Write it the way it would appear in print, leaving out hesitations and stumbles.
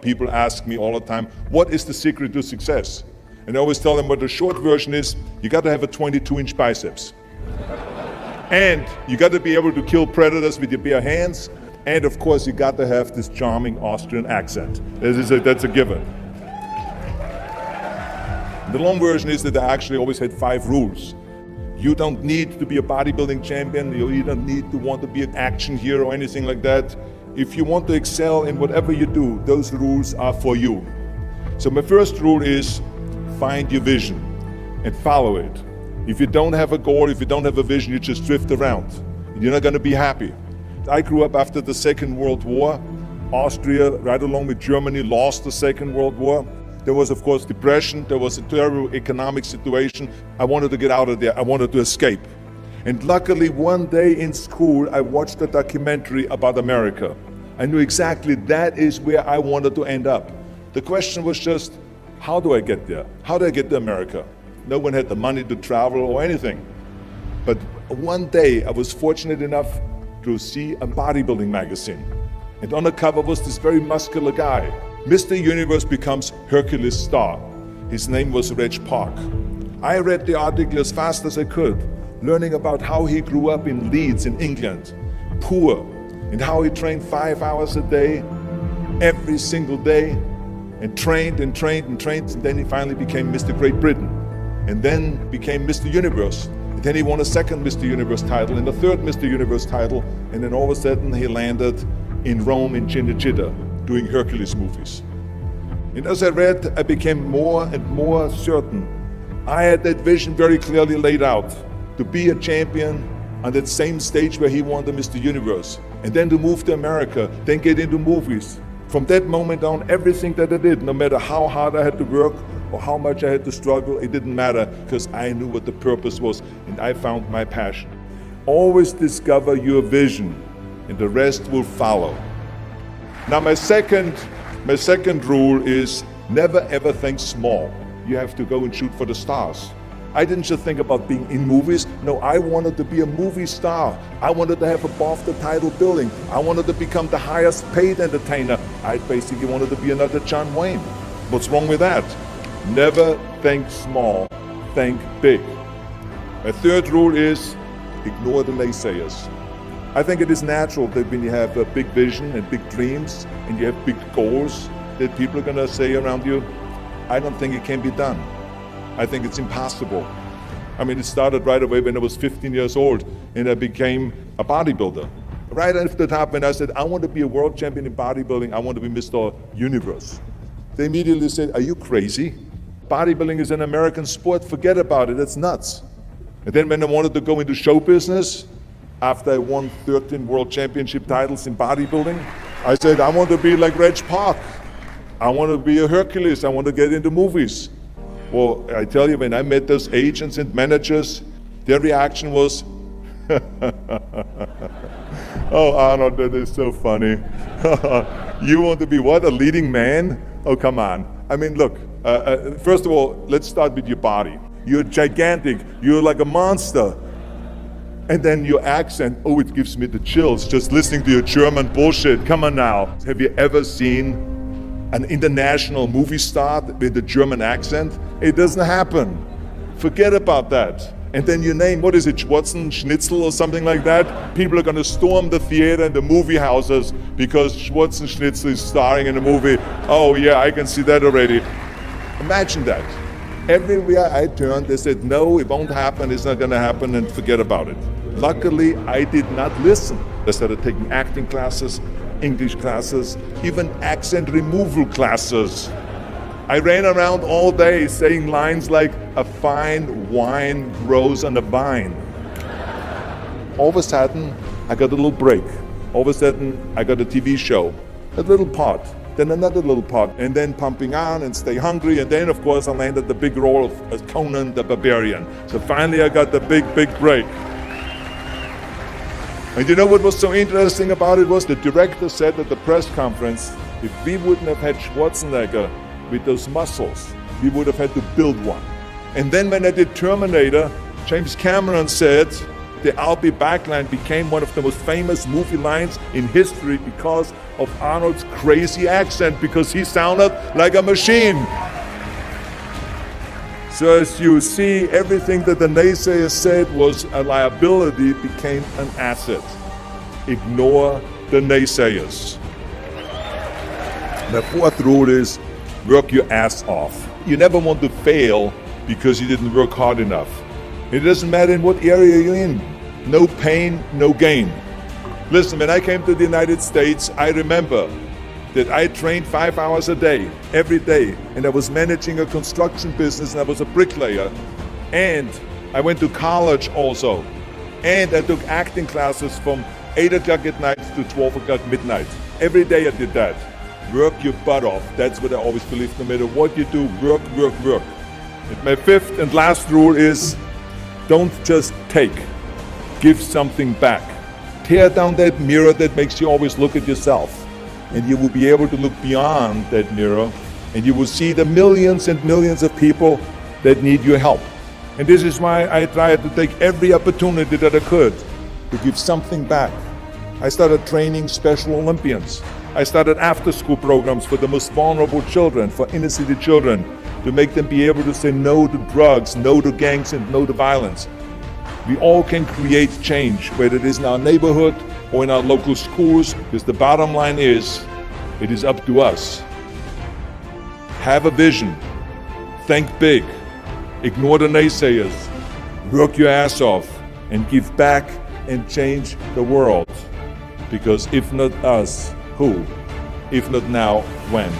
People ask me all the time, what is the secret to success? And I always tell them what the short version is, you got to have a 22-inch biceps. And you got to be able to kill predators with your bare hands. And of course, you got to have this charming Austrian accent. That's a given. The long version is that I actually always had 5 rules. You don't need to be a bodybuilding champion. You don't need to want to be an action hero or anything like that. If you want to excel in whatever you do, those rules are for you. So my first rule is find your vision and follow it. If you don't have a goal, if you don't have a vision, you just drift around. You're not going to be happy. I grew up after the Second World War. Austria, right along with Germany, lost the Second World War. There was, of course, depression. There was a terrible economic situation. I wanted to get out of there. I wanted to escape. And luckily, one day in school, I watched a documentary about America. I knew exactly that is where I wanted to end up. The question was just, how do I get there? How do I get to America? No one had the money to travel or anything. But one day, I was fortunate enough to see a bodybuilding magazine. And on the cover was this very muscular guy. Mr. Universe becomes Hercules star. His name was Reg Park. I read the article as fast as I could, learning about how he grew up in Leeds in England, poor, and how he trained 5 hours a day, every single day, and trained and trained and trained, and then he finally became Mr. Great Britain, and then became Mr. Universe. And then he won a second Mr. Universe title and a third Mr. Universe title, and then all of a sudden he landed in Rome in Cinecittà, doing Hercules movies. And as I read, I became more and more certain. I had that vision very clearly laid out, to be a champion on that same stage where he won the Mr. Universe, and then to move to America, then get into movies. From that moment on, everything that I did, no matter how hard I had to work or how much I had to struggle, it didn't matter, because I knew what the purpose was, and I found my passion. Always discover your vision, and the rest will follow. Now my second rule is never ever think small. You have to go and shoot for the stars. I didn't just think about being in movies. No, I wanted to be a movie star. I wanted to have above the title billing. I wanted to become the highest paid entertainer. I basically wanted to be another John Wayne. What's wrong with that? Never think small, think big. My third rule is ignore the naysayers. I think it is natural that when you have a big vision and big dreams and you have big goals, that people are going to say around you, I don't think it can be done. I think it's impossible. I mean, it started right away when I was 15 years old and I became a bodybuilder. Right after the top, when I said, I want to be a world champion in bodybuilding, I want to be Mr. Universe. They immediately said, are you crazy? Bodybuilding is an American sport, forget about it, that's nuts. And then when I wanted to go into show business, after I won 13 world championship titles in bodybuilding, I said, I want to be like Reg Park. I want to be a Hercules, I want to get into movies. Well, I tell you, when I met those agents and managers, their reaction was, oh, Arnold, that is so funny. You want to be what, a leading man? Oh, come on. I mean, look, first of all, let's start with your body. You're gigantic, you're like a monster. And then your accent, oh, it gives me the chills just listening to your German bullshit. Come on now. Have you ever seen an international movie star with a German accent? It doesn't happen. Forget about that. And then your name, what is it, Schwarzenschnitzel or something like that? People are gonna storm the theater and the movie houses because Schwarzenschnitzel is starring in a movie. Oh yeah, I can see that already. Imagine that. Everywhere I turned, they said, no, it won't happen, it's not gonna happen, and forget about it. Luckily, I did not listen. I started taking acting classes, English classes, even accent removal classes. I ran around all day saying lines like, a fine wine grows on a vine. All of a sudden, I got a little break. All of a sudden, I got a TV show, a little part, then another little part, and then Pumping On and Stay Hungry, and then of course I landed the big role of Conan the Barbarian. So finally I got the big break. And you know what was so interesting about it was the director said at the press conference, if we wouldn't have had Schwarzenegger with those muscles, we would have had to build one. And then when I did Terminator, James Cameron said, The I'll be back line became one of the most famous movie lines in history because of Arnold's crazy accent, because he sounded like a machine. So as you see, everything that the naysayers said was a liability became an asset. Ignore the naysayers. The fourth rule is work your ass off. You never want to fail because you didn't work hard enough. It doesn't matter in what area you're in. No pain, no gain. Listen, when I came to the United States, I remember that I trained 5 hours a day, every day, and I was managing a construction business, and I was a bricklayer, and I went to college also, and I took acting classes from 8 o'clock at night to 12 o'clock midnight. Every day I did that. Work your butt off. That's what I always believe. No matter what you do, work, work, work. And my fifth and last rule is don't just take. Give something back. Tear down that mirror that makes you always look at yourself. And you will be able to look beyond that mirror, and you will see the millions and millions of people that need your help. And this is why I tried to take every opportunity that I could to give something back. I started training Special Olympians. I started after-school programs for the most vulnerable children, for inner-city children, to make them be able to say no to drugs, no to gangs, and no to violence. We all can create change, whether it is in our neighborhood or in our local schools, because the bottom line is, it is up to us. Have a vision. Think big. Ignore the naysayers. Work your ass off and give back and change the world. Because if not us, who? If not now, when?